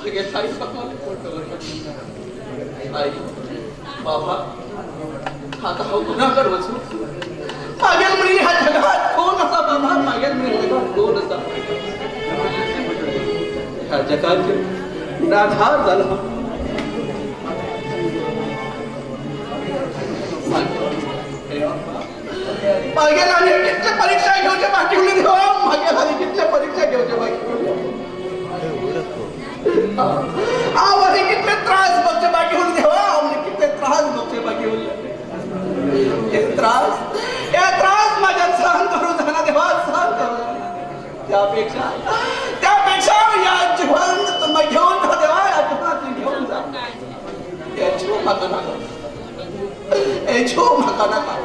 हागे ताई आई बाबा आता हा गुन्हा करवच मागेल मुली हा जगात कोण असा बाबा मागेल मुली जगात कोण असा ह्या जगात निराधार झाला मागेल आणि कितल्या परीक्षा घेऊच्या बाकी उरली देवा मागेल आणि कितल्या परीक्षा घेऊच्या बाकी आवाज कितले त्रास बघचे बाकी उरली देवा आम्ही कितले त्रास बघचे बाकी उरले हे त्रास माझ्या सहन करू जाणार देवा सहन करू त्यापेक्षा या जीवन तुम्ही घेऊन जा देवा या जीवनात घेऊन जा याची माका नका याची माका नका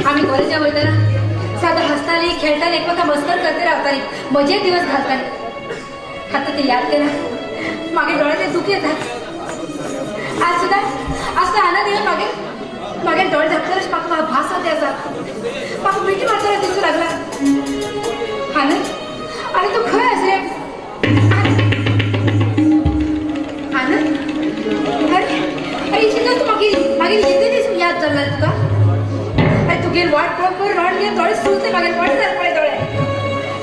आम्ही कॉलेजला वयताना साधं हसताना खेळताना एकमेका मस्कर करते रावतानी मजे दिवस घालताना आता ते याद केलं मागे डोळ्याचे दुःख येतात आज सुद्धा असं आनंद येईल मागे मागे डोळे झाकतानाच पाक भास होते असा पाक मिठी मात्र दिसू लागला आनंद आणि तू खरं असे आनंद अरे इथे तू मागे इथे दिसून याद चालला तुका अरे तू गेल वाट पळ रॉड घे डोळे सुचते मागे वाट झाले पळे डोळे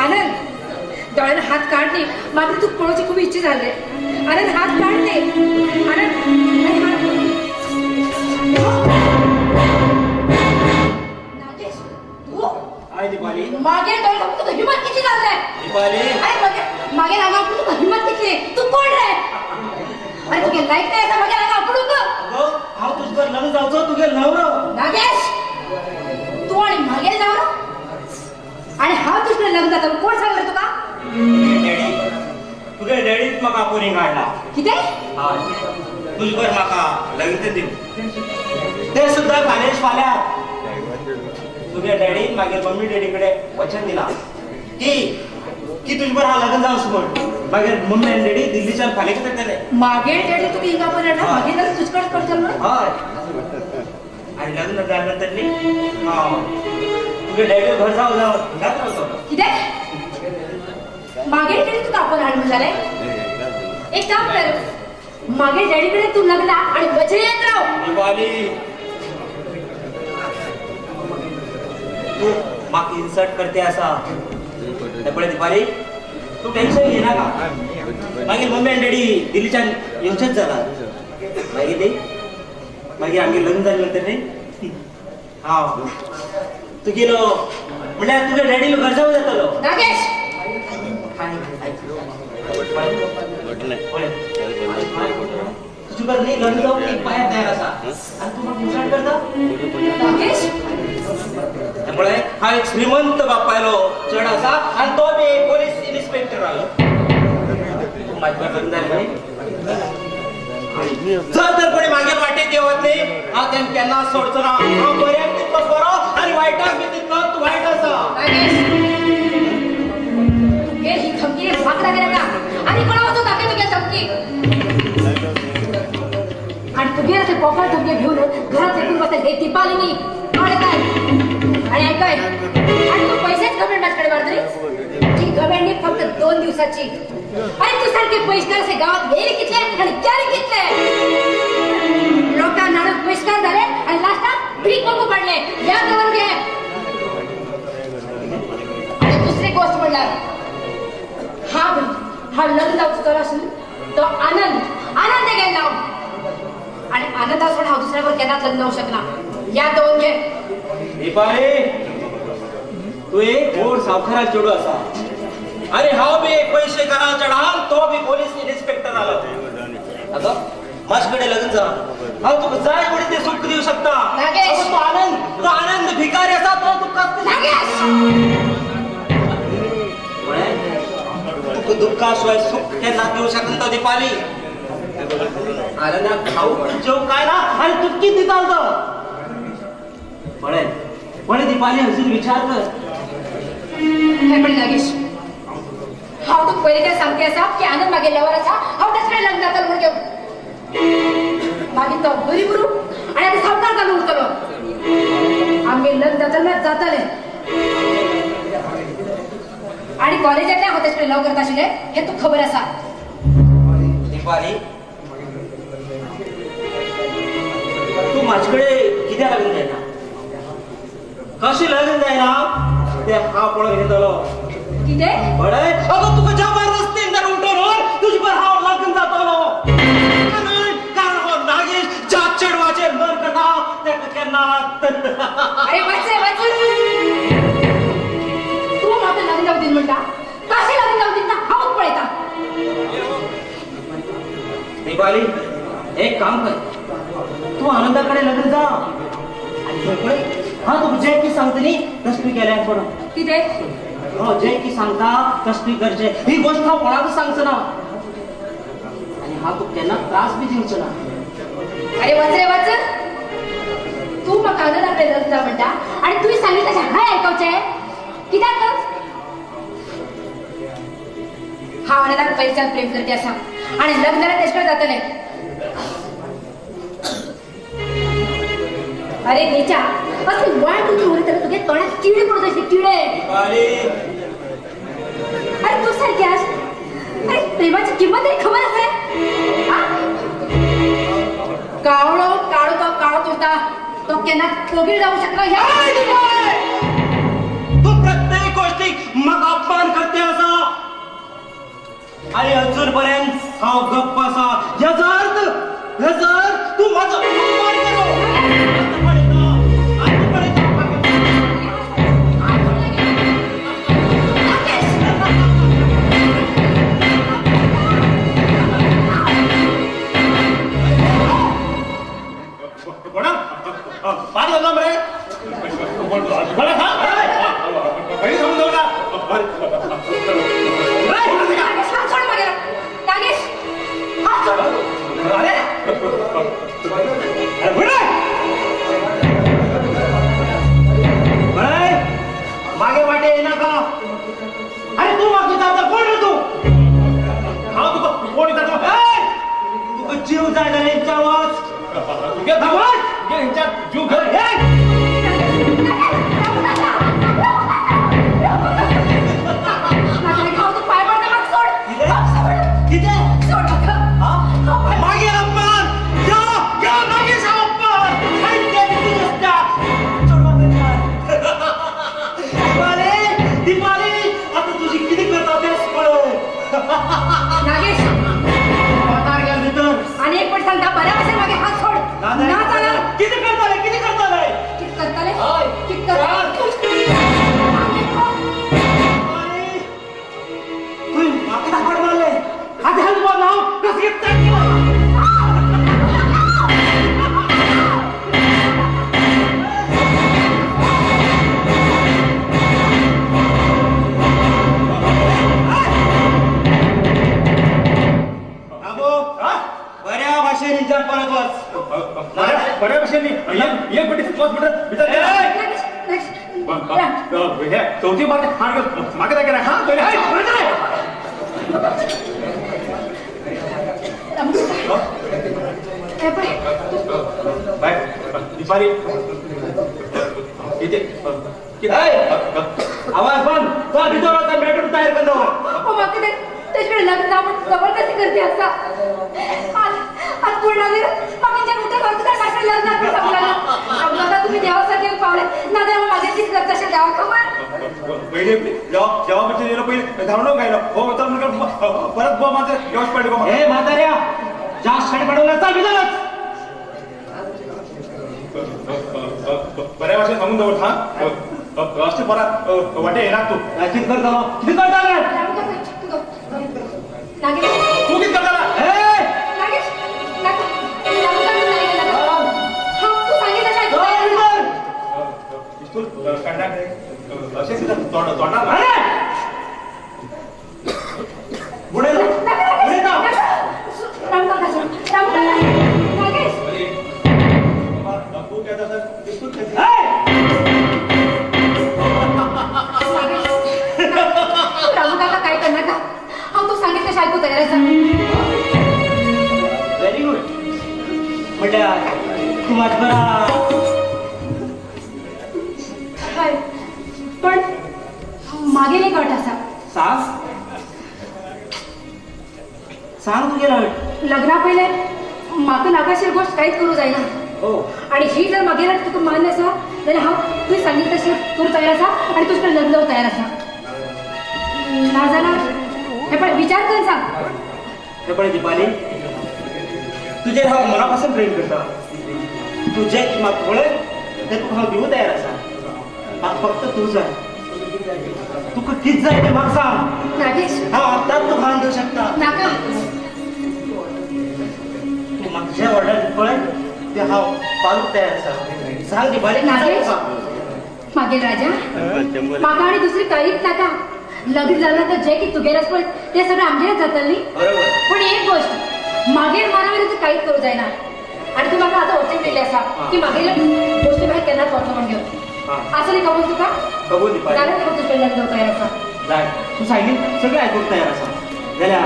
आनंद डोळ्याने हात काढणे मात्र तू पळूची खूप इच्छा झाली आनंद हात काढते आनंद मागे डोळे तुझं हिम्मत किती झालंय अरे मागे लागा तुझं हिम्मत किती तू कोण रे अरे तुझे लाईक नाही असं मागे लागा आपण का हा तुझं लग्न जायचं तुझे नवरा नागेश तू आणि मागे जाऊ आणि हा तुझं लग्न जातं कोण सांगलं तुका तुझे डॅडीत म्हाका पोरी काढला किती तुझवर म्हाका लग्न दिली ते सुद्धा फायनान्स फाल्या तुझ्या डॅडी मागीर मम्मी डॅडी कडे वचन दिला की तुझवर हा लग्न जावंस म्हण मागीर मम्मी आणि डॅडी दिल्लीच्यान फाल्यां कितें केलें मागे डॅडी तुका हिंगा पण येणार मागे तर तुझकडेच करचल ना हय आणि लग्न जाल्यानंतर न्ही तुझे डॅडी घर जाऊ जात रावतो किती मागे डॅडी तुका आपण हाड झाले एक काम कर मागे डॅडीकडे तू लग्न आणि वचन येत राव दिवाळी तू म्हाका इन्सल्ट करते असा पळय दिपाली तू टेन्शन घेना का मागीर मम्मी आनी डॅडी दिल्लीच्यान येवचेच जाला मागीर आमगे लग्न जालें नंतर न्ही हांव तुगेलो म्हणल्यार तुगे डॅडीलो घर जावं जातलो नागेश तुझे घर न्ही लग्न जावंक एक पायार तयार आसा आनी तू म्हाका इन्सल्ट करता नागेश त्यामुळे हा एक श्रीमंत बापायलो चढ असा आणि तो बी पोलीस इन्स्पेक्टर आलो माझ्या लग्न झाले जर तर कोणी मागील वाटेत येवत नाही हा त्यांना केन्ना सोडचो ना हा बऱ्याक तितलो बरो आणि वायटाक बी तितलोच वायट आसा नागेश तुगे ही धमकी भाग लागेल का आणि कोणा वाचून दाखव तुगे धमकी आणि तुगे असे पोकळ धमकी घेऊन घरात येऊन बसते हे दिपालीनी आणि काय आणि ऐकाय आणि तू पैसेच गव्हर्नमेंट माझ्याकडे मारतरी ही गव्हर्नमेंट फक्त 2 दिवसाची आणि तू सारखे पैसे असे गावात गेले कितले आणि त्याने कितले लोकांना पैसे झाले आणि लास्टात भीक मागू पडले या करून घे आणि दुसरी गोष्ट म्हणणार हा लग्न लावतो असेल तो आनंद गेला आणि आनंदासोड हा दुसऱ्यावर केव्हाच लग्न होऊ शकणार या 2 घे दीपाली तू एक गोड सावकारा चेडू असा अरे हांव बी एक पैसे करा चढान तो बी पोलीस इन्स्पेक्टर आलो अगं माझ्याकडे लग्न जा हांव तुका जाय म्हणून ते सुख देऊ शकता नागेश तो आनंद भिकारी असा तो तुका तुका दुःखाशिवाय सुख केन्ना देऊ शकना तो दीपाली आनंदाक खाऊ जेव काय ना आणि तुटकी दिताल पण दीपाली हसून विचार कर हे पण नागेश हाव तू पहिले काय सांगते असा की आनंद मागे लवर असा हाव त्याकडे लग्न जातात म्हणून घेऊ मागे तो बरी गुरु आणि आता सावकार चालू उतरलो आम्ही लग्न जाताले आणि कॉलेजातल्या होत्याकडे लव करत असेल हे तू खबर असा दीपाली तू माझ्याकडे किती लग्न जायना कशी लग्न जायना ते हा पळून घेतलो किती बडे अगं तुका जबरदस्ती जर उठवून तुझी पर हा लग्न जातलो कारण हो नागेश जात चढवाचे मन करता ते केन्ना अरे वाच तू माझं लग्न जाऊ दिन म्हणता कशी लग्न जाऊ दिन ना हाऊस पळता दीपाली एक काम कर तू आनंदाकडे लग्न जा आणि हा तू जे की सांगते नी तस तू केल्यार पडो किती हो जे की सांगता तस तू करचे ही गोष्ट हा कोणाक सांगच ना आणि हा तू केन्ना त्रास बी दिवचो ना अरे वाच तू मग आनंदाकडे लग्न जा म्हणता आणि तू जावचे कित्याक हांव आनी ताका पयलींच्यान प्रेम करपी आसा आनी लग्न जाल्यार तेजे कडेन जातलें अरे नीचा असली वायट उती उलयतना तुगे तोंडात किडे पडत आसले किडे अरे तू सारकी आस अरे प्रेमाची किंमत तरी खबर आसा कावळो काळो तो काळो उरता तो केन्ना तोगीर जाऊ शकना तू प्रत्येक गोष्टीक म्हाका अपमान करते आसा आणि अजून पर्यंत हांव गप्प आसा याचा अर्थ तू माझा अपमान पाणी झाला बरे मागे वाटे येणार का अरे तू मागे जाता कोण रे तू हा तुका कोण तुका जीव जायला यांच्या आवाज तुझ्या धावाज यांच्या जीव घर बऱ्या भाषेने एक पटी चौथी मागे काय करा हा दिपारी इथे आवाज बंद तो भितर होता बेडरूम तयार करणं त्याच्याकडे लग्न जाऊन जबरदस्ती करते असा आज पूर्ण बाकीच्या कुठे करतो काय पाठवलं लग्न आपल्याला तुम्ही देवासाठी पावले ना देवा माझ्याची करत असेल देवा खबर पहिले जेव्हा म्हणजे गेलो पहिले धावणं गायला हो तर परत बो माझं जेव्हा पडले हे म्हाताऱ्या जास्त शाळे पडवण्याचा विधानच बऱ्या वर्षात सांगून जवळ हा असते परत वाटे येणार तू किती करता किती करता तू किती करता काय करणार का तू सांगितलं शाळेत तयार व्हेरी गुड म्हटलं तू माझा पण मागे नाही कळत असा सास सांग तू गेला लग्ना पहिले म्हाका नाकाशीर गोष्ट काहीच करू जायना हो आणि ही जर मागेला तुका मान्य असा जाल्यार हांव तुवें सांगितलं तशें करूं तयार आसा आणि तुजे कडेन लग्न जावंक तयार आसा नाजाल्यार हे पण विचार करून सांग हे पण दिपाली तुझे हांव मनापासून प्रेम करता तुझे म्हाका पळय ते तुका हांव दिवूं तयार आसा म्हाका फक्त तू जाय तुका कितें जाय तें म्हाका सांग नागेश हांव आतांच तुका हांव दिवं शकता नाका म्हाका जें ऑर्डर पळय ते हांव पालूंक तयार आसा सांग दिपाली नागेश मागीर राजा म्हाका आनी दुसरी कांयच नाका लग्न जालें तर जे कितें तुगेलें आसा पळय तें सगळें आमगेरच जातलें न्ही पण एक गोश्ट मागीर मारा वयल्यान तूं कांयच करूं जायना आनी तूं म्हाका आतां वचून दिल्लें आसा की मागीर गोश्टी भायर केन्नाच वचो म्हण घेवन हा. असं नाही कबूल तुका कबूल दी पाहिजे जाणं तुझं लग्न तयार असा जाय तू सांगितलं सगळं ऐकूक तयार असा गेल्या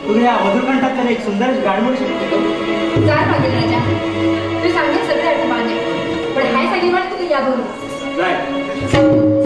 तुला या मधुरकंठातल्या एक सुंदर गाणी म्हणू शकतो जाय मागेल राजा तू सांगेल सगळे ऐकू माझे पण हाय सांगेल मला तुला याद होईल जाय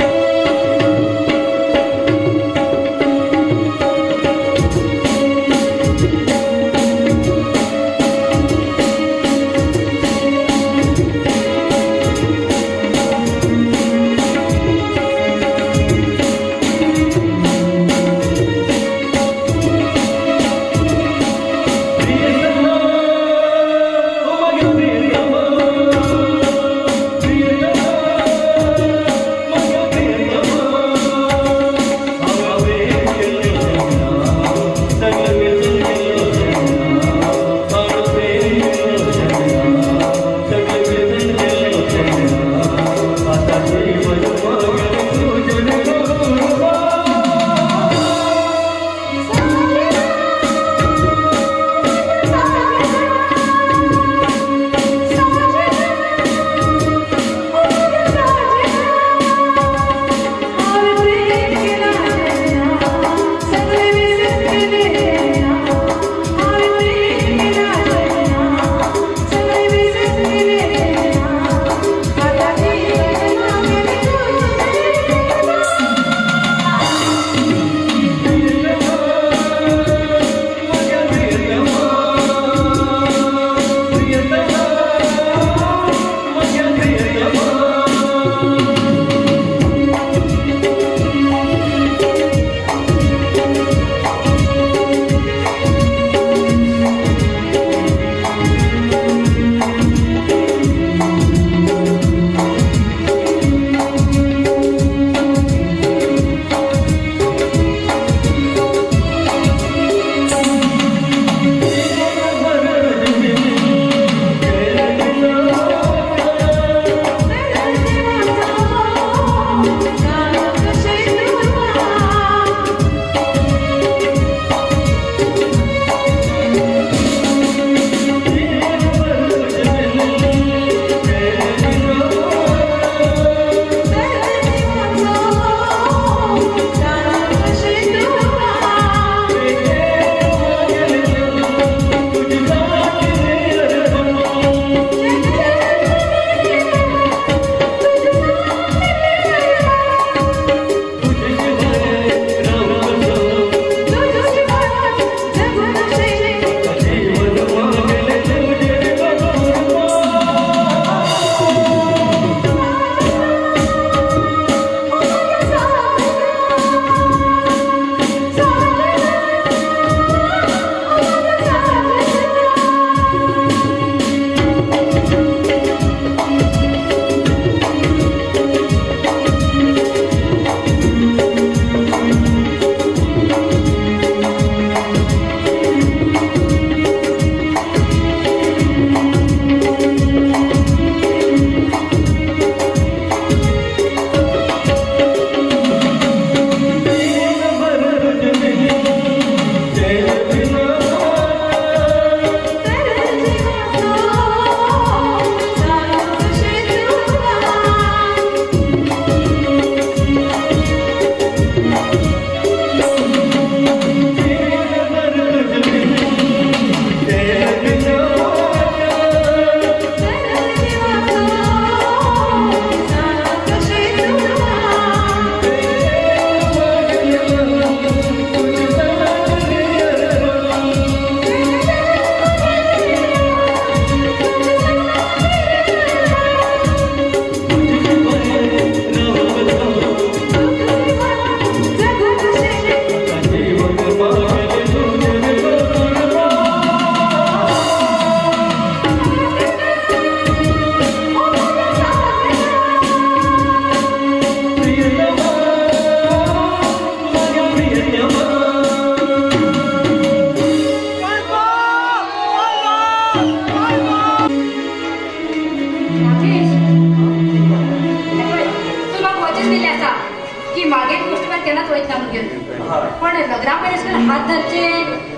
पण लग्नापर्यंत हात धरचे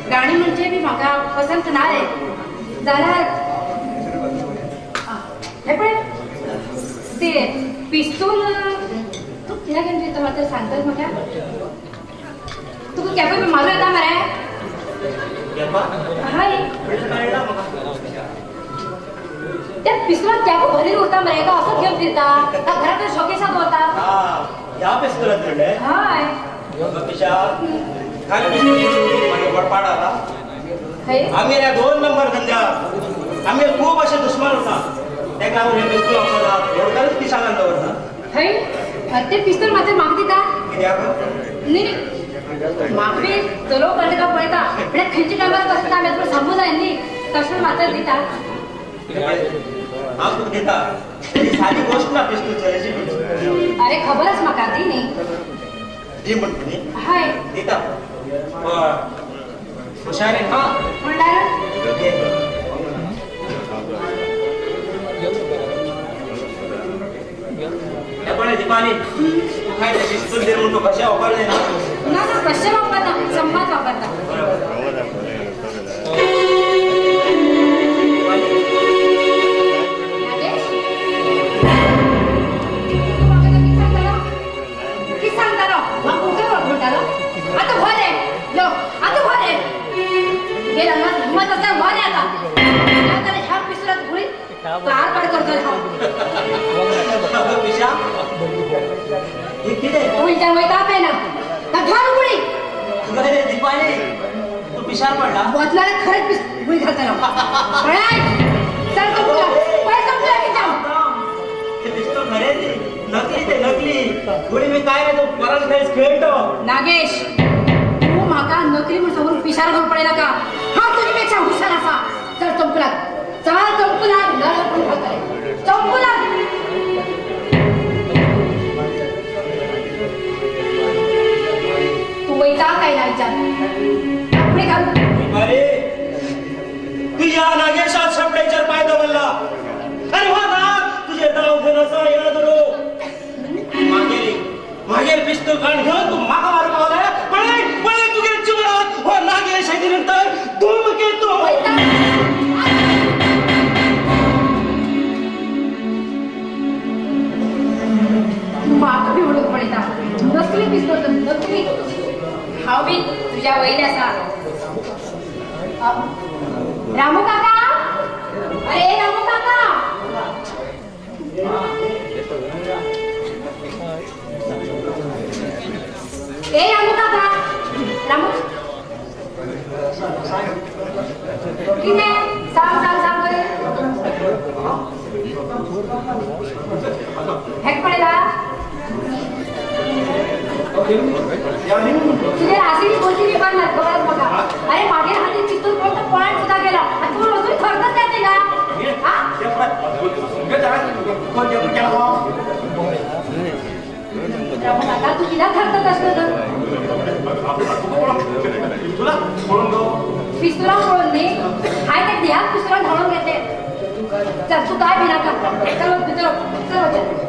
गाणी म्हणजे मी म्हाका पसंत नाही जाल्यार हे पण ते पिस्तूल तू किला घेऊन येतो मला तर सांगतोस मग तू कॅपे मारू येता मरे हाय त्या पिस्तूलात कॅप भरील होता मरे का असं घेऊन फिरता का घरात शोकेसात होता या पिस्तुलात म्हणले हाय पिशा काय पिस्तूल बडपाड आला हाय आम्ही या 2 नंबर धंद्या आम्ही खूप असे दुश्मन होता त्या गावात हे पिस्तूल वापरतात एवढंच पिशाला दवरतात हाय ते पिस्तूल माझे माग दिता नाही मागबी चलो करणे का पळता पण खंची टायमार बसता आम्ही थोडं थांबू जाईल नी तसं मात्र दिता आप देता ही साधी गोष्ट ना पिस्तूल चलायची अरे खबरच मका दी नाही जी म्हणते हाय देता हुशार आहे हा म्हणणार पण दीपाली तू काय पिस्तूल दे म्हणतो कशा वापरले ना ना ना कशा वापरता संवाद वापरता नागेश? तू माका तर किती सांगता ना? मग कुठे ओळखून आला? आता वर आहे. लो, आता वर आहे. गेला ना, हिम्मत असल्यावर वर आहे आता. नाहीतर ह्या पिस्तुलात गोळी काढ करतोय हा. पिशा हे किती उलट्या वैता आहे ना का घाल गोळी अरे दीपाली तू पिशार पडला बदलाला खरंच गोळी घालता ना पळाय चल तुला पळ तुला की जाऊ ते पिस्तूल खरे नकली ते नकली गोळी मी काय नाही तो परत खेळ खेळतो नागेश तू माका नकली म्हणून समोर पिशारा घेऊन पडेला का हा तुझ्यापेक्षा हुशार असा चल चौकला न पण घालताय चौकला तू वैता काय नाही विचार कपडे घाल अरे तुझ्या नागेशात शब्दाच्या पाय दवलला अरे वा ना तुझे नाव घेण्याचा याद रो मागे पिस्तूल काढ घेऊन तू मागा मारू पावला पळे पळे तुझे जीवनात हो नागेश आहे नंतर धूम घेतो माका भी ओळख पडता नकली पिस्तूल नकली हाव बी तुझ्या वैल्यासा रामू काका अरे रामू काका ए रामू काका रामू किने सांग सांग सांग हेक पडेला तुझे राशीची कोणती विमान नाही बघत बघा अरे मागे हाती चित्तूर कोणतं पॉइंट सुद्धा गेला आणि तू रोजून ठरतच जाते का आता तू किती ठरतच असतो तर पिस्तुला पळून दे हाय ते ध्यान पिस्तुला ढळून घेते चल तू काय भिना का चलो चल